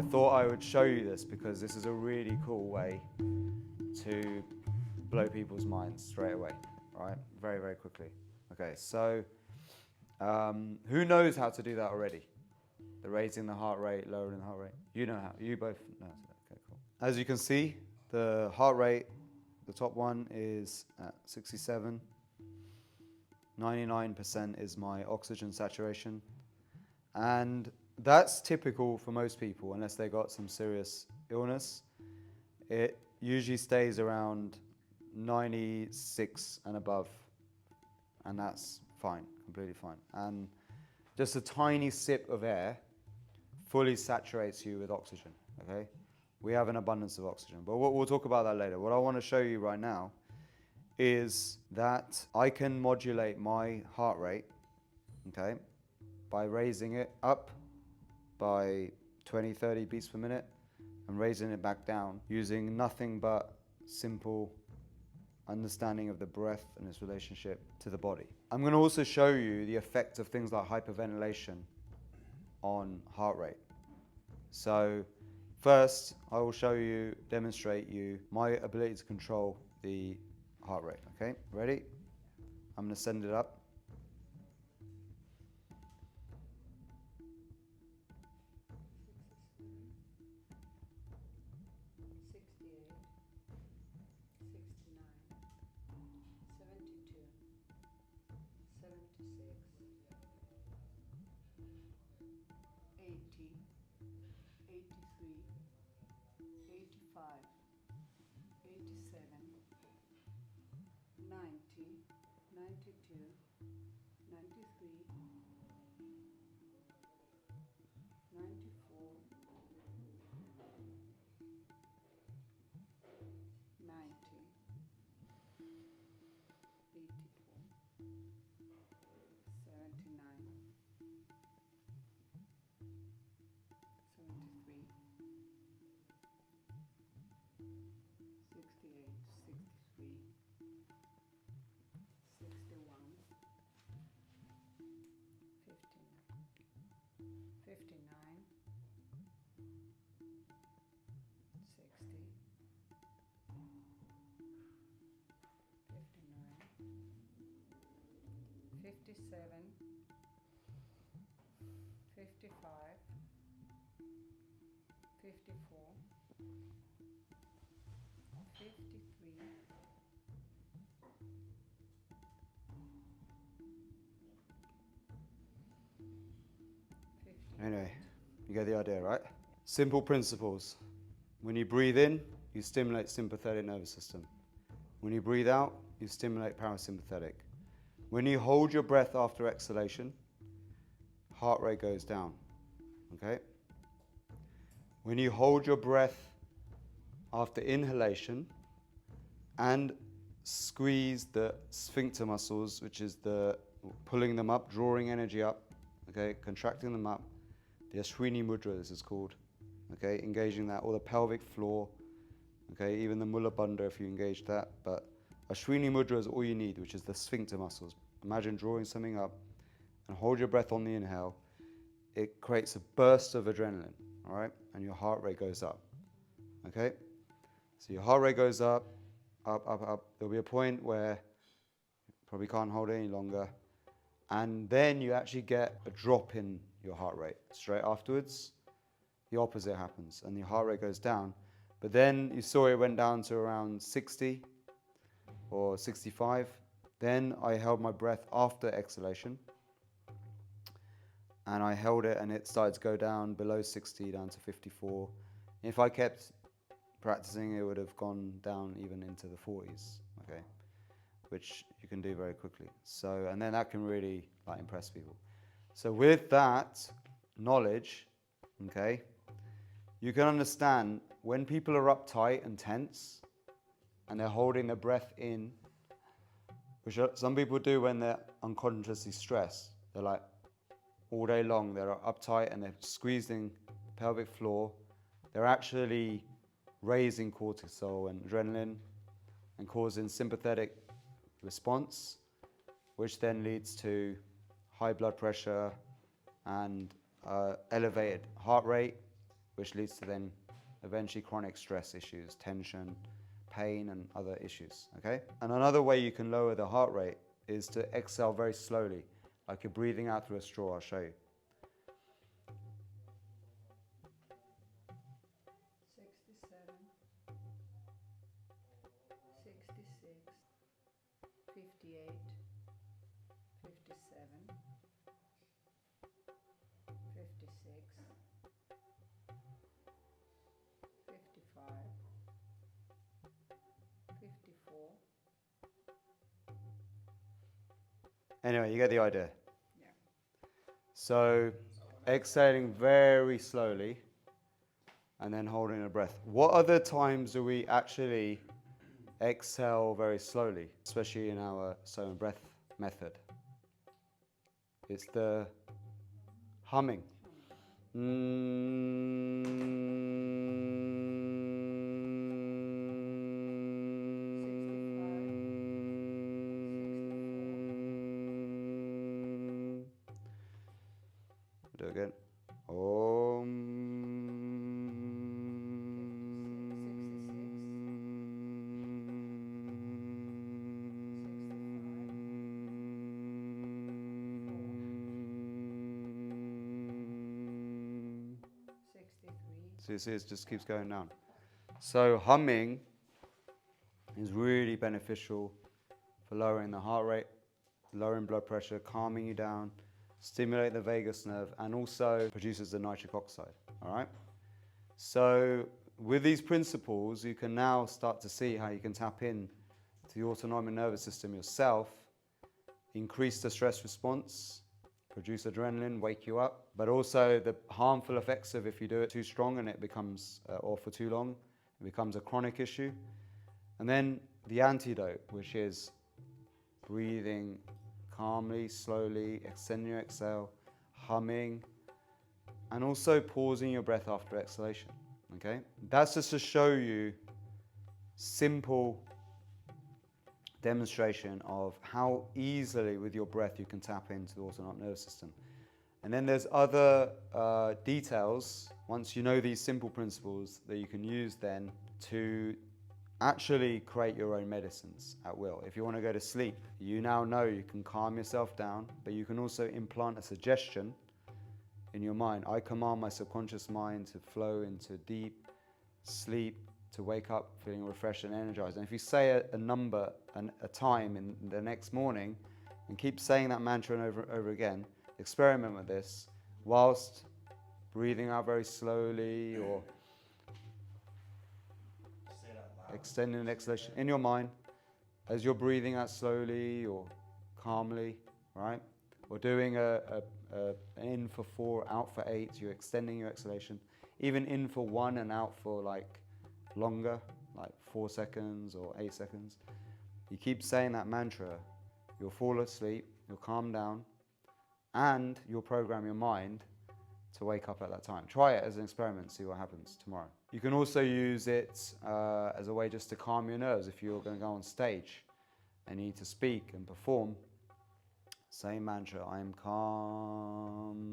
I thought I would show you this because this is a really cool way to blow people's minds straight away, right? Very, very quickly. Okay, so who knows how to do that already? The raising the heart rate, lowering the heart rate. You know how, you both know how to do that. Okay, cool. As you can see, the heart rate, the top one is at 67. 99% is my oxygen saturation. And that's typical for most people, unless they got some serious illness. It usually stays around 96 and above, and that's fine, completely fine. And just a tiny sip of air fully saturates you with oxygen, okay? We have an abundance of oxygen, but we'll talk about that later. What I want to show you right now is that I can modulate my heart rate, okay, by raising it up by 20, 30 beats per minute and raising it back down using nothing but simple understanding of the breath and its relationship to the body. I'm going to also show you the effect of things like hyperventilation on heart rate. So first, I will show you, demonstrate you my ability to control the heart rate, okay? Ready? I'm going to send it up. 59. Anyway, you get the idea, right? Simple principles. When you breathe in, you stimulate sympathetic nervous system. When you breathe out, you stimulate parasympathetic. When you hold your breath after exhalation, heart rate goes down, okay? When you hold your breath after inhalation and squeeze the sphincter muscles, which is the pulling them up, drawing energy up, okay, contracting them up, the Asrini Mudra, this is called, okay, engaging that, or the pelvic floor, okay, even the Mula Bandha if you engage that, but Asrini Mudra is all you need, which is the sphincter muscles. Imagine drawing something up and hold your breath on the inhale. It creates a burst of adrenaline, all right, and your heart rate goes up, okay? So your heart rate goes up, up, up, up. There'll be a point where you probably can't hold it any longer, and then you actually get a drop in your heart rate. Straight afterwards, the opposite happens, and your heart rate goes down. But then you saw it went down to around 60 or 65. Then I held my breath after exhalation, and I held it, and it started to go down below 60, down to 54. If I kept practicing, it would have gone down even into the 40s, okay, which you can do very quickly. So, and then that can really impress people. So with that knowledge, okay, you can understand when people are uptight and tense and they're holding their breath in, which some people do when they're unconsciously stressed. They're like all day long, they're uptight and they're squeezing the pelvic floor. They're actually raising cortisol and adrenaline and causing sympathetic response, which then leads to high blood pressure and elevated heart rate which leads to then eventually chronic stress issues, tension, pain, and other issues, okay? And another way you can lower the heart rate is to exhale very slowly, like you're breathing out through a straw. I'll show you. 67, 66, 58, 57, 56, 55, 54. Anyway, you get the idea. Yeah. So exhaling very slowly and then holding a breath. What other times do we actually exhale very slowly, especially in our SOMA breath method? It's the humming. Do it again. So you see, it just keeps going down. So humming is really beneficial for lowering the heart rate, lowering blood pressure, calming you down, stimulate the vagus nerve, and also produces the nitric oxide, all right? So with these principles, you can now start to see how you can tap in to the autonomic nervous system yourself, increase the stress response, produce adrenaline, wake you up, but also the harmful effects of if you do it too strong and it becomes, or for too long, it becomes a chronic issue. And then the antidote, which is breathing calmly, slowly, extending your exhale, humming, and also pausing your breath after exhalation, okay? That's just to show you simple demonstration of how easily with your breath you can tap into the autonomic nervous system. And then there's other details, once you know these simple principles, that you can use then to actually create your own medicines at will. If you want to go to sleep, you now know you can calm yourself down, but you can also implant a suggestion in your mind. I command my subconscious mind to flow into deep sleep, to wake up feeling refreshed and energized. And if you say a number and a time in the next morning and keep saying that mantra over and over again, experiment with this whilst breathing out very slowly or extending an exhalation in your mind as you're breathing out slowly or calmly, right? Or doing an in for 4, out for 8, you're extending your exhalation. Even in for 1 and out for like longer, like 4 seconds or 8 seconds. You keep saying that mantra, you'll fall asleep, you'll calm down, and you'll program your mind to wake up at that time. Try it as an experiment, see what happens tomorrow. You can also use it as a way just to calm your nerves. If you're going to go on stage and you need to speak and perform, same mantra, I am calm,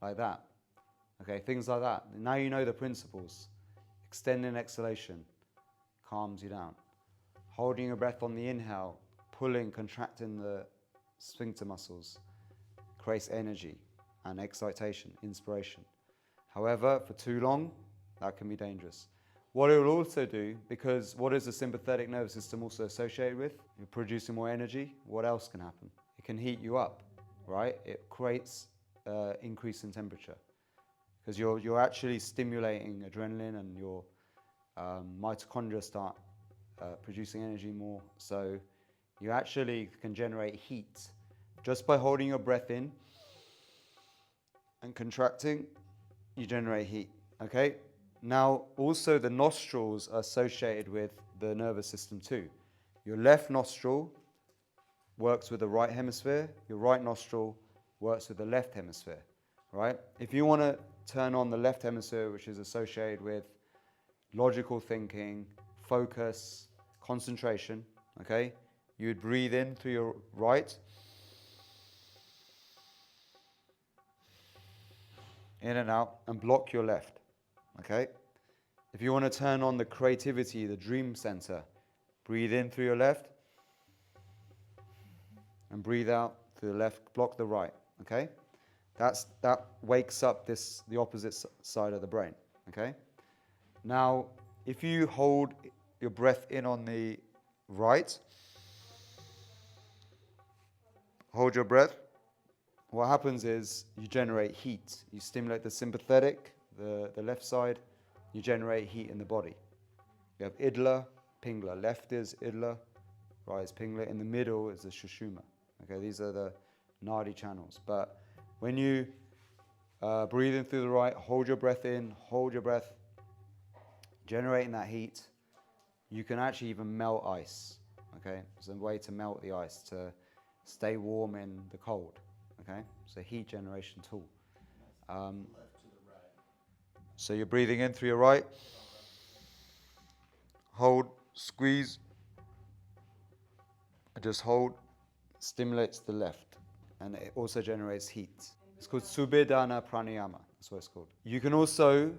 like that. Okay, things like that. Now you know the principles. Extending exhalation calms you down. Holding your breath on the inhale, pulling, contracting the sphincter muscles, creates energy and excitation, inspiration. However, for too long, that can be dangerous. What it will also do, because what is the sympathetic nervous system also associated with? You're producing more energy. What else can happen? It can heat you up, right? It creates increase in temperature because you're actually stimulating adrenaline and your mitochondria start producing energy more. So you actually can generate heat just by holding your breath in and contracting. You generate heat. Okay. Now, also the nostrils are associated with the nervous system too. Your left nostril works with the right hemisphere. Your right nostril works with the left hemisphere, right? If you want to turn on the left hemisphere, which is associated with logical thinking, focus, concentration, okay? You would breathe in through your right in and out, and block your left. Okay? If you want to turn on the creativity, the dream center, breathe in through your left and breathe out through the left, block the right. Okay? That wakes up the opposite side of the brain. Okay? Now, if you hold your breath in on the right, hold your breath, what happens is you generate heat. You stimulate the sympathetic, the left side, you generate heat in the body. You have Idla, Pingla. Left is Idla, right is Pingla. In the middle is the Shushuma. Okay, these are the Nadi channels. But when you breathe in through the right, hold your breath in, hold your breath, generating that heat, you can actually even melt ice. Okay, it's a way to melt the ice, to stay warm in the cold. Okay, it's a heat generation tool. So you're breathing in through your right, hold, squeeze, just hold, stimulates the left, and it also generates heat. It's called Subedana Pranayama, that's what it's called. You can also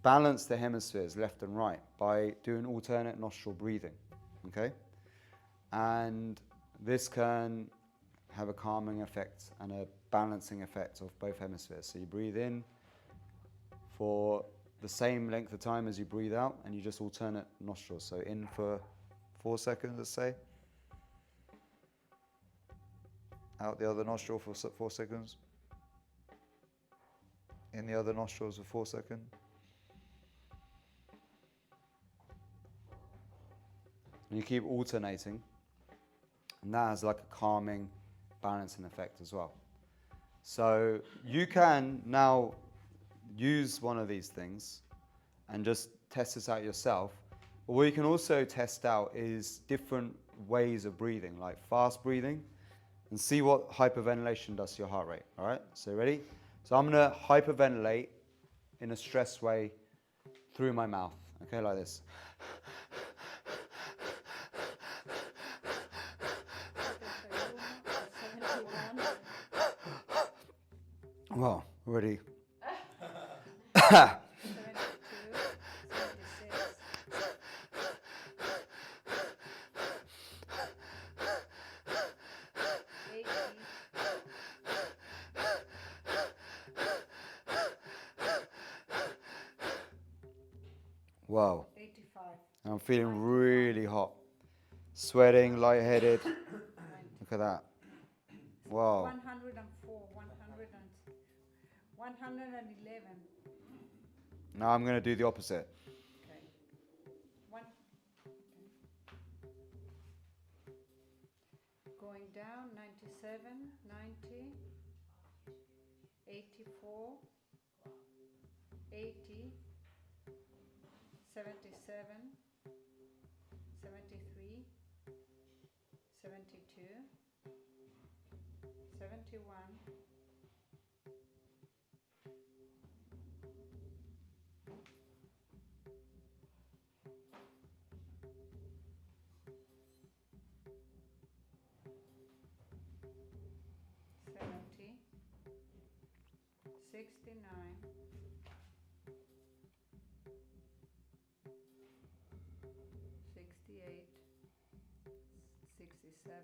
balance the hemispheres, left and right, by doing alternate nostril breathing, okay? And this can have a calming effect and a balancing effect of both hemispheres. So you breathe in for the same length of time as you breathe out, and you just alternate nostrils. So in for 4 seconds, let's say. Out the other nostril for 4 seconds. In the other nostrils for 4 seconds. And you keep alternating, and that has like a calming, balancing effect as well. So you can now use one of these things and just test this out yourself. But what you can also test out is different ways of breathing, like fast breathing, and see what hyperventilation does to your heart rate. All right, so ready? So I'm going to hyperventilate in a stressed way through my mouth, okay, like this. Well, ready? 72, 76. Wow. 85. I'm feeling really hot. Sweating, lightheaded. Look at that. Wow. 104, 111. Now I'm going to do the opposite. Okay. Going down, 97, 90, 84, 80, 77, 73, 72, 71, 70, 69, 68, 67,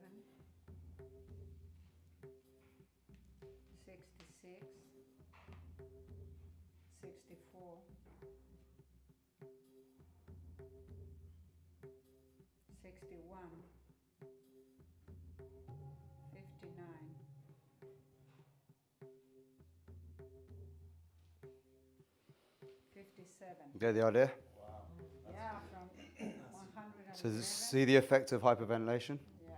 66, 64, 61, 59, 57. You get the idea? Yeah, from 111. So see the effect of hyperventilation? Yeah.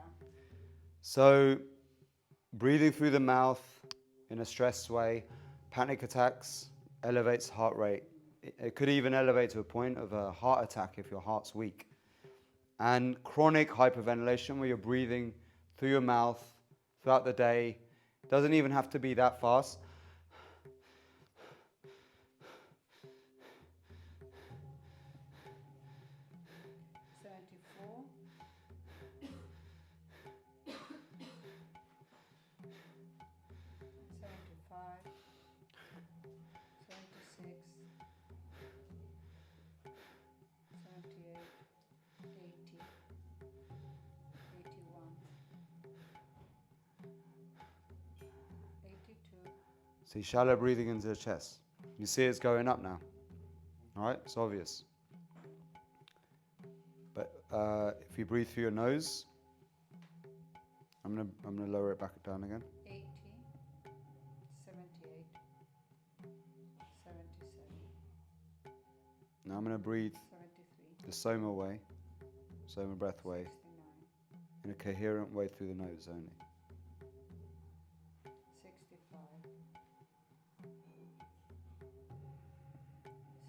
So breathing through the mouth in a stressed way, panic attacks, elevates heart rate. It could even elevate to a point of a heart attack if your heart's weak. And chronic hyperventilation, where you're breathing through your mouth throughout the day, doesn't even have to be that fast. See, shallow breathing into the chest. You see it's going up now. All right, it's obvious. But if you breathe through your nose, I'm gonna lower it back down again. 80, 78, 77, Now I'm gonna breathe 73, the SOMA way, SOMA breath way, 69, in a coherent way through the nose only. 65,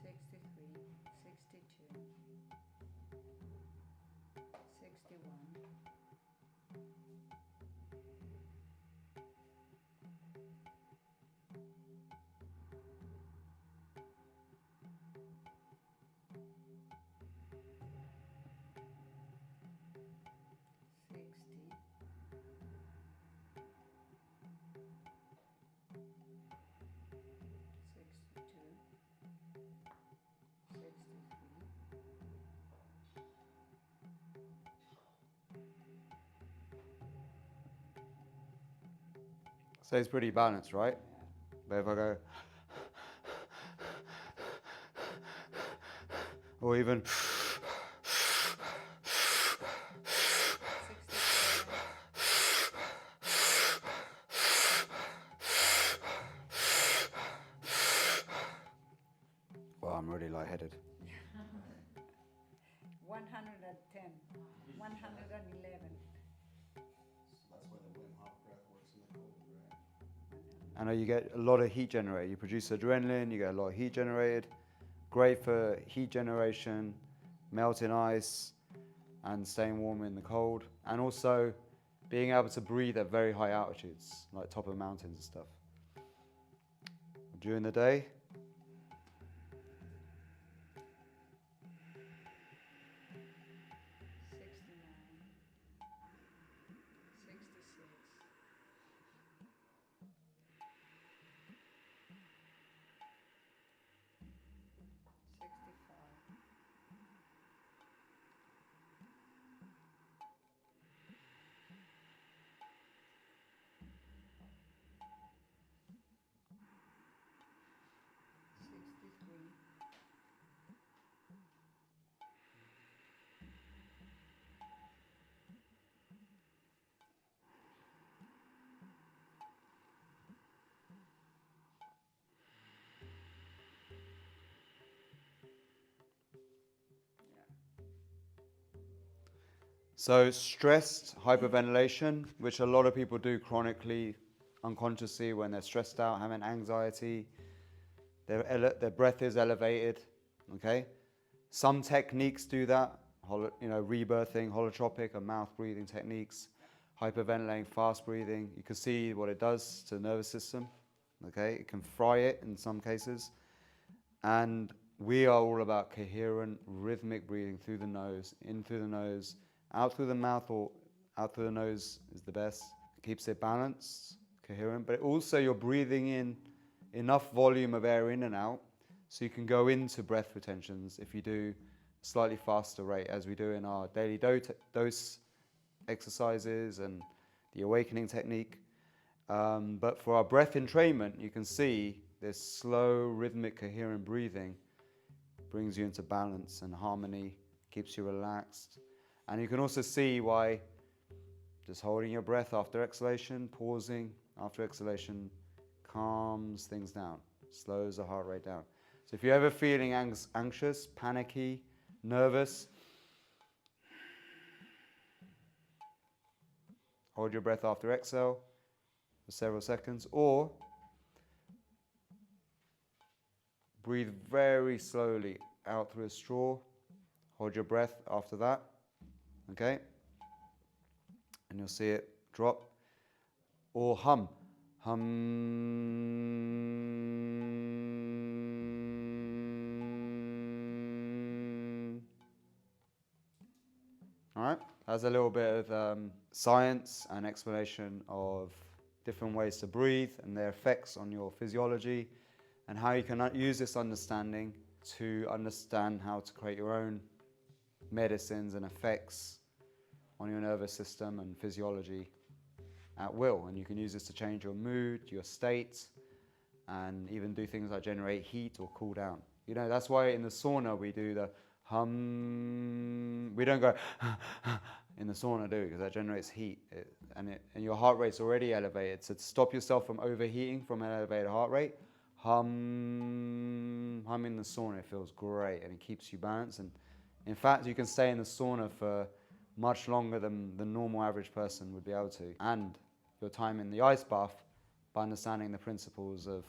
63, 62, 61, 60, 62, 63, So it's pretty balanced, right? But if I go, or even, 67, well, I'm really lightheaded. 110, 111, That's where the Wim Hof breath works in the cold, right? I know you get a lot of heat generated. You produce adrenaline, you get a lot of heat generated. Great for heat generation, melting ice, and staying warm in the cold. And also being able to breathe at very high altitudes, like top of mountains and stuff. During the day, 63, so stressed hyperventilation, which a lot of people do chronically, unconsciously when they're stressed out, having anxiety, their breath is elevated, okay? Some techniques do that, rebirthing, holotropic, or mouth breathing techniques, hyperventilating, fast breathing. You can see what it does to the nervous system, okay? It can fry it in some cases. And we are all about coherent, rhythmic breathing through the nose, in through the nose, out through the mouth, or out through the nose is the best. It keeps it balanced, coherent, but also you're breathing in enough volume of air in and out so you can go into breath retentions if you do a slightly faster rate, as we do in our daily dose exercises and the awakening technique. But for our breath entrainment, you can see this slow, rhythmic, coherent breathing brings you into balance and harmony, keeps you relaxed. And you can also see why just holding your breath after exhalation, pausing after exhalation, calms things down, slows the heart rate down. So if you're ever feeling anxious, panicky, nervous, hold your breath after exhale for several seconds, or breathe very slowly out through a straw, hold your breath after that, okay? And you'll see it drop. Or hum. All right, that's a little bit of science and explanation of different ways to breathe and their effects on your physiology, and how you can use this understanding to understand how to create your own medicines and effects on your nervous system and physiology at will. And you can use this to change your mood, your state, and even do things like generate heat or cool down. You know, that's why in the sauna we do the hum. We don't go in the sauna, do we? Because that generates heat, and your heart rate's already elevated. So to stop yourself from overheating from an elevated heart rate, hum in the sauna. It feels great and it keeps you balanced. And in fact, you can stay in the sauna for much longer than the normal average person would be able to. And your time in the ice bath by understanding the principles of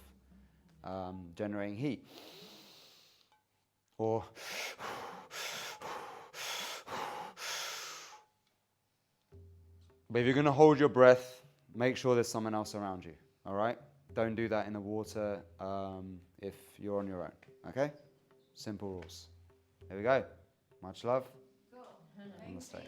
generating heat. Or but if you're going to hold your breath, make sure there's someone else around you, all right? Don't do that in the water if you're on your own, okay? Simple rules. There we go. Much love. Cool. Namaste.